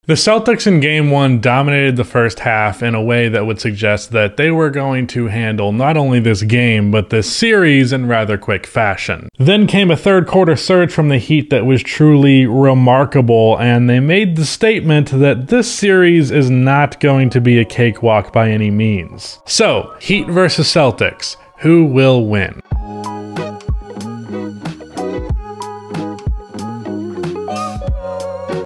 The Celtics in Game 1 dominated the first half in a way that would suggest that they were going to handle not only this game, but this series in rather quick fashion. Then came a third quarter surge from the Heat that was truly remarkable, and they made the statement that this series is not going to be a cakewalk by any means. So, Heat versus Celtics, who will win?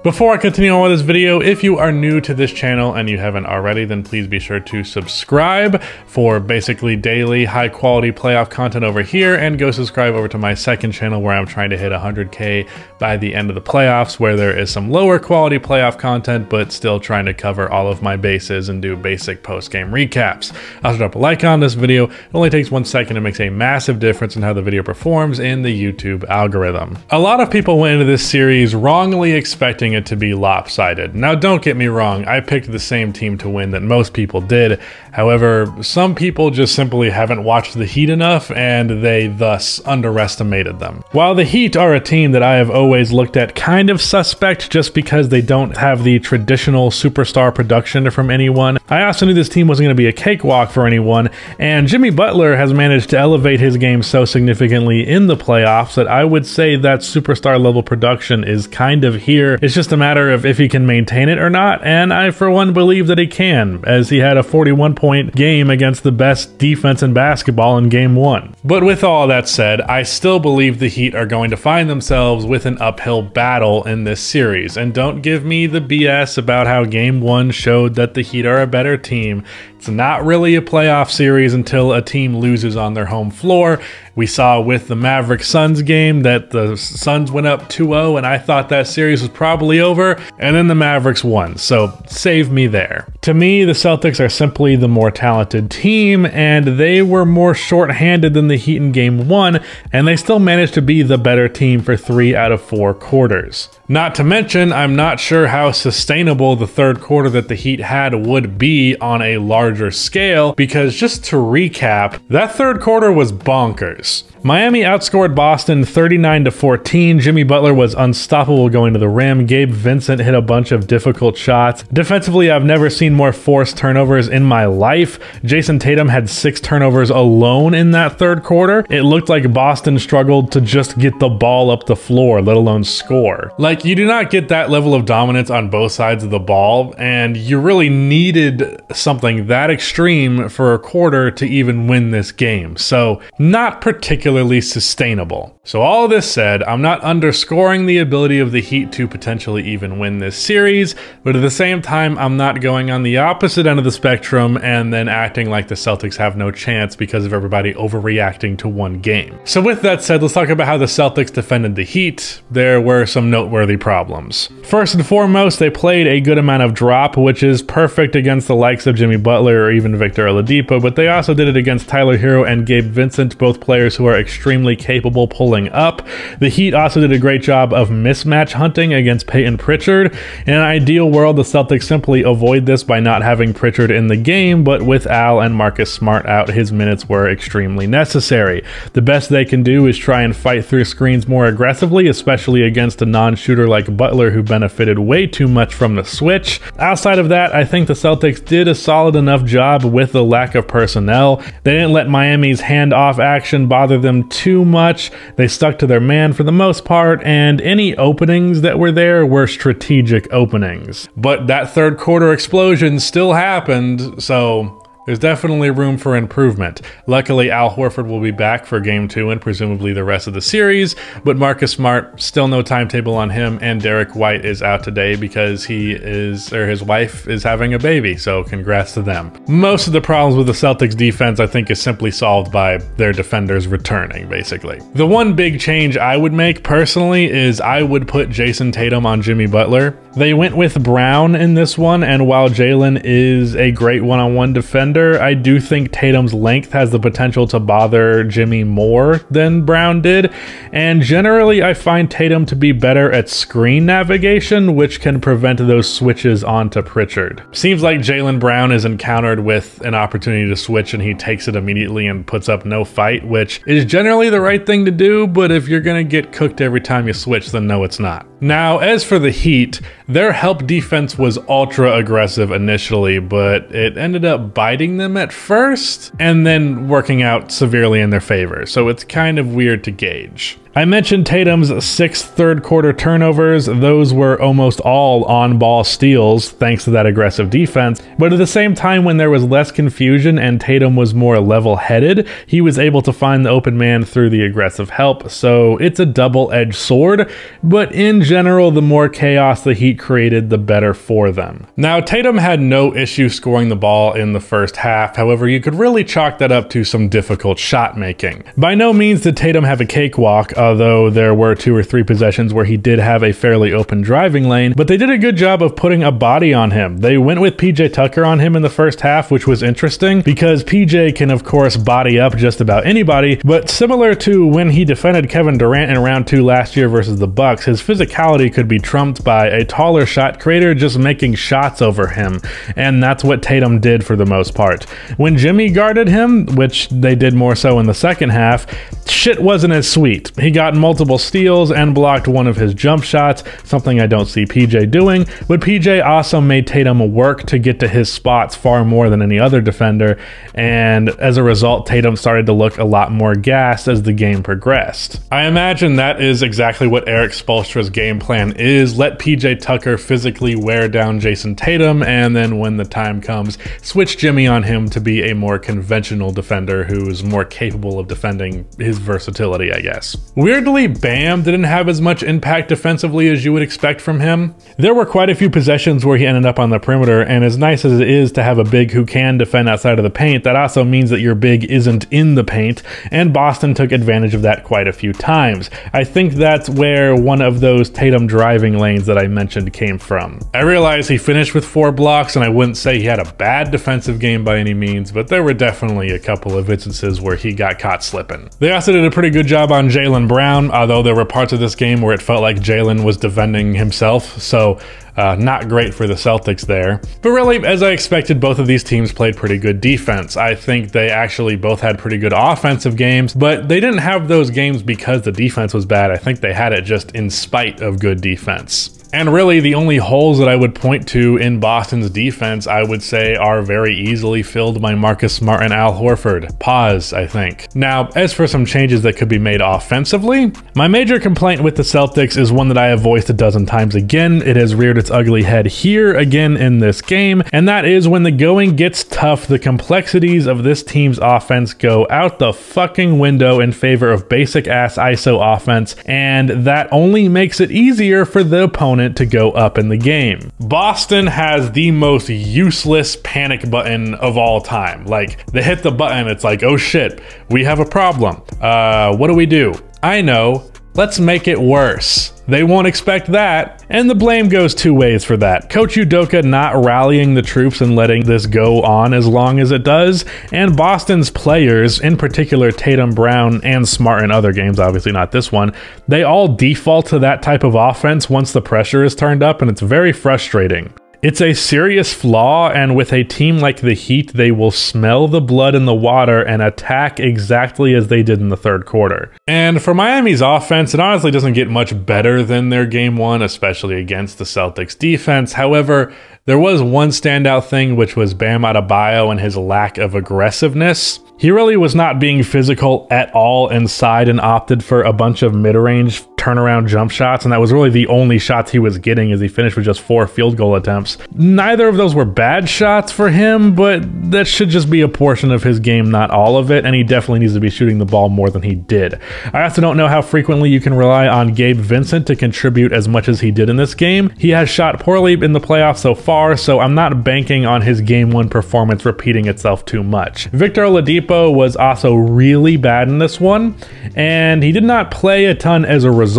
Before I continue on with this video, if you are new to this channel and you haven't already, then please be sure to subscribe for basically daily high quality playoff content over here, and go subscribe over to my second channel where I'm trying to hit 100K by the end of the playoffs, where there is some lower quality playoff content, but still trying to cover all of my bases and do basic post-game recaps. Also drop a like on this video. It only takes 1 second and makes a massive difference in how the video performs in the YouTube algorithm. A lot of people went into this series wrongly expecting it to be lopsided. Now don't get me wrong, I picked the same team to win that most people did. However, some people just simply haven't watched the Heat enough, and they thus underestimated them. While the Heat are a team that I have always looked at kind of suspect just because they don't have the traditional superstar production from anyone, I also knew this team wasn't going to be a cakewalk for anyone, and Jimmy Butler has managed to elevate his game so significantly in the playoffs that I would say that superstar level production is kind of here. It's just a matter of if he can maintain it or not, and I for one believe that he can, as he had a 41-point game against the best defense in basketball in Game 1. But with all that said, I still believe the Heat are going to find themselves with an uphill battle in this series, and don't give me the BS about how Game 1 showed that the Heat are a better team. It's not really a playoff series until a team loses on their home floor. We saw with the Mavericks-Suns game that the Suns went up 2-0, and I thought that series was probably over, and then the Mavericks won, so save me there. To me, the Celtics are simply the more talented team, and they were more short-handed than the Heat in Game 1, and they still managed to be the better team for 3 out of 4 quarters. Not to mention, I'm not sure how sustainable the third quarter that the Heat had would be on a larger scale, because just to recap, that third quarter was bonkers. Miami outscored Boston 39-14. Jimmy Butler was unstoppable going to the rim. Gabe Vincent hit a bunch of difficult shots. Defensively, I've never seen more forced turnovers in my life. Jayson Tatum had 6 turnovers alone in that third quarter. It looked like Boston struggled to just get the ball up the floor, let alone score. Like, you do not get that level of dominance on both sides of the ball, and you really needed something that extreme for a quarter to even win this game. So, not particularly sustainable. So all of this said, I'm not underscoring the ability of the Heat to potentially even win this series, but at the same time, I'm not going on the opposite end of the spectrum and then acting like the Celtics have no chance because of everybody overreacting to one game. So with that said, let's talk about how the Celtics defended the Heat. There were some noteworthy problems. First and foremost, they played a good amount of drop, which is perfect against the likes of Jimmy Butler or even Victor Oladipo, but they also did it against Tyler Hero and Gabe Vincent, both players who are extremely capable pulling up. The Heat also did a great job of mismatch hunting against Peyton Pritchard. In an ideal world, the Celtics simply avoid this by not having Pritchard in the game, but with Al and Marcus Smart out, his minutes were extremely necessary. The best they can do is try and fight through screens more aggressively, especially against a non-shooter like Butler, who benefited way too much from the switch. Outside of that, I think the Celtics did a solid enough job with the lack of personnel. They didn't let Miami's handoff action bother them too much. They stuck to their man for the most part, and any openings that were there were strategic openings. But that third quarter explosion still happened, so there's definitely room for improvement. Luckily, Al Horford will be back for Game 2 and presumably the rest of the series, but Marcus Smart, still no timetable on him, and Derek White is out today because his wife is having a baby, so congrats to them. Most of the problems with the Celtics defense, I think, is simply solved by their defenders returning, basically. The one big change I would make personally is I would put Jayson Tatum on Jimmy Butler. They went with Brown in this one, and while Jaylen is a great one-on-one defender, I do think Tatum's length has the potential to bother Jimmy more than Brown did, and generally I find Tatum to be better at screen navigation, which can prevent those switches onto Pritchard. Seems like Jaylen Brown is encountered with an opportunity to switch and he takes it immediately and puts up no fight, which is generally the right thing to do, but if you're gonna get cooked every time you switch, then no, it's not. Now, as for the Heat, Their help defense was ultra aggressive initially, but it ended up biting them at first and then working out severely in their favor. So it's kind of weird to gauge. I mentioned Tatum's 6 third-quarter turnovers. Those were almost all on-ball steals, thanks to that aggressive defense. But at the same time, when there was less confusion and Tatum was more level-headed, he was able to find the open man through the aggressive help. So it's a double-edged sword, but in general, the more chaos the Heat created, the better for them. Now, Tatum had no issue scoring the ball in the first half. However, you could really chalk that up to some difficult shot making. By no means did Tatum have a cakewalk, although there were 2 or 3 possessions where he did have a fairly open driving lane, but they did a good job of putting a body on him. They went with PJ Tucker on him in the first half, which was interesting because PJ can of course body up just about anybody, but similar to when he defended Kevin Durant in round 2 last year versus the Bucks, his physicality could be trumped by a taller shot creator just making shots over him, and that's what Tatum did for the most part. When Jimmy guarded him, which they did more so in the second half, shit wasn't as sweet. He got multiple steals and blocked one of his jump shots, something I don't see PJ doing, but PJ also made Tatum work to get to his spots far more than any other defender, and as a result, Tatum started to look a lot more gassed as the game progressed. I imagine that is exactly what Eric Spoelstra's game plan is. Let PJ Tucker physically wear down Jayson Tatum, and then when the time comes, switch Jimmy on him to be a more conventional defender who's more capable of defending his versatility, I guess. Weirdly, Bam didn't have as much impact defensively as you would expect from him. There were quite a few possessions where he ended up on the perimeter, and as nice as it is to have a big who can defend outside of the paint, that also means that your big isn't in the paint, and Boston took advantage of that quite a few times. I think that's where one of those Tatum driving lanes that I mentioned came from. I realize he finished with 4 blocks, and I wouldn't say he had a bad defensive game by any means, but there were definitely a couple of instances where he got caught slipping. They also did a pretty good job on Jaylen Brown, although there were parts of this game where it felt like Jaylen was defending himself, so not great for the Celtics there. But really, as I expected, both of these teams played pretty good defense. I think they actually both had pretty good offensive games, but they didn't have those games because the defense was bad. I think they had it just in spite of good defense. And really, the only holes that I would point to in Boston's defense, I would say, are very easily filled by Marcus Smart and Al Horford. Pause, I think. Now, as for some changes that could be made offensively, my major complaint with the Celtics is one that I have voiced a dozen times again. It has reared its ugly head here again in this game, and that is when the going gets tough, the complexities of this team's offense go out the fucking window in favor of basic-ass ISO offense, and that only makes it easier for the opponent to go up in the game. Boston has the most useless panic button of all time. Like, they hit the button, it's like, oh shit, we have a problem. What do we do? I know, let's make it worse. They won't expect that, and the blame goes 2 ways for that. Coach Udoka not rallying the troops and letting this go on as long as it does, and Boston's players, in particular Tatum, Brown, and Smart in other games, obviously not this one, they all default to that type of offense once the pressure is turned up, and it's very frustrating. It's a serious flaw, and with a team like the Heat, they will smell the blood in the water and attack exactly as they did in the third quarter. And for Miami's offense, it honestly doesn't get much better than their game 1, especially against the Celtics defense. However, there was one standout thing, which was Bam Adebayo and his lack of aggressiveness. He really was not being physical at all inside and opted for a bunch of mid-range turnaround jump shots, and that was really the only shots he was getting as he finished with just 4 field goal attempts. Neither of those were bad shots for him, but that should just be a portion of his game, not all of it, and he definitely needs to be shooting the ball more than he did. I also don't know how frequently you can rely on Gabe Vincent to contribute as much as he did in this game. He has shot poorly in the playoffs so far, so I'm not banking on his game 1 performance repeating itself too much. Victor Oladipo was also really bad in this one, and he did not play a ton as a result.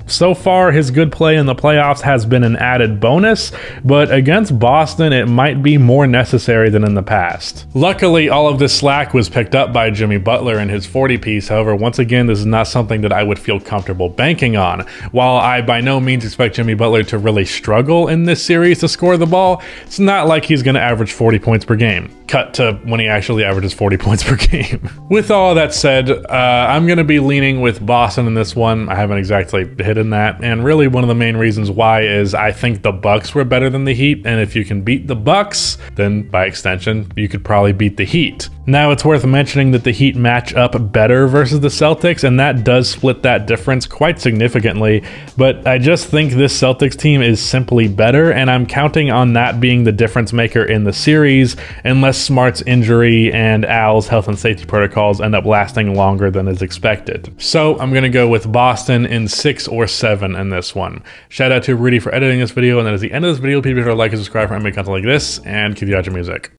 So far, his good play in the playoffs has been an added bonus, but against Boston, it might be more necessary than in the past. Luckily, all of this slack was picked up by Jimmy Butler in his 40-piece. However, once again, this is not something that I would feel comfortable banking on. While I by no means expect Jimmy Butler to really struggle in this series to score the ball, it's not like he's going to average 40 points per game. Cut to when he actually averages 40 points per game. With all that said, I'm going to be leaning with Boston in this one. I haven't exactly directly hitting that. And really one of the main reasons why is I think the Bucks were better than the Heat, and if you can beat the Bucks, then by extension, you could probably beat the Heat. Now, it's worth mentioning that the Heat match up better versus the Celtics, and that does split that difference quite significantly, but I just think this Celtics team is simply better, and I'm counting on that being the difference maker in the series, unless Smart's injury and Al's health and safety protocols end up lasting longer than is expected. So I'm going to go with Boston in 6 or 7 in this one. Shout out to Rudy for editing this video, and that is the end of this video. Please be sure to like and subscribe for more content like this, and keep watching music.